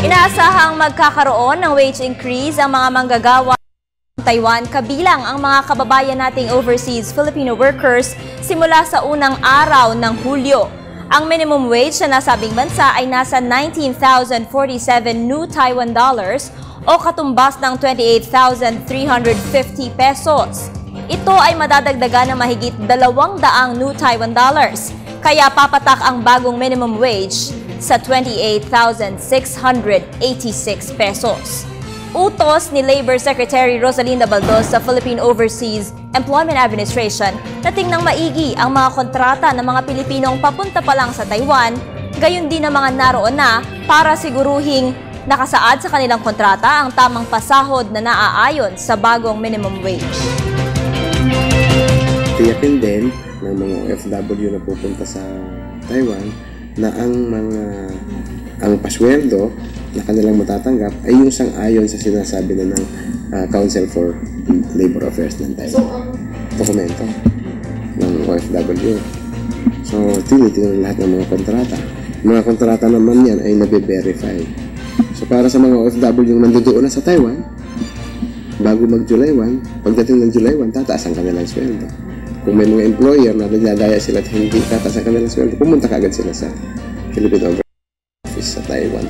Inaasahang magkakaroon ng wage increase ang mga manggagawa ng Taiwan kabilang ang mga kababayan nating overseas Filipino workers simula sa unang araw ng Hulyo. Ang minimum wage sa nasabing bansa ay nasa 19,047 new Taiwan dollars o katumbas ng 28,350 pesos. Ito ay madadagdagan ng mahigit 200 new Taiwan dollars, kaya papatak ang bagong minimum wage sa 28,686 pesos. Utos ni Labor Secretary Rosalinda Baldos sa Philippine Overseas Employment Administration na tingnang maigi ang mga kontrata ng mga Pilipinong papunta pa lang sa Taiwan, gayon din ang mga naroon na para siguruhing nakasaad sa kanilang kontrata ang tamang pasahod na naaayon sa bagong minimum wage. Tiyakin din ng mga OFW na pupunta sa Taiwan na ang pasweldo na kanilang matatanggap ay yung sang-ayon sa sinasabi na ng Council for Labor Affairs ng Taiwan. Dokumento ng OFW. So, tinitingnan lahat ng mga kontrata. Mga kontrata naman yan ay nabe-verify. So, para sa mga OFW yung nandoon na sa Taiwan, bago mag-July 1, pagdating ng July 1, tataas ang kanilang sweldo. Kung may mga employer na nagdadaya sila at hindi tataas ang kanilang sweldo, pumunta ka agad sila sa Philippine Office sa Taiwan.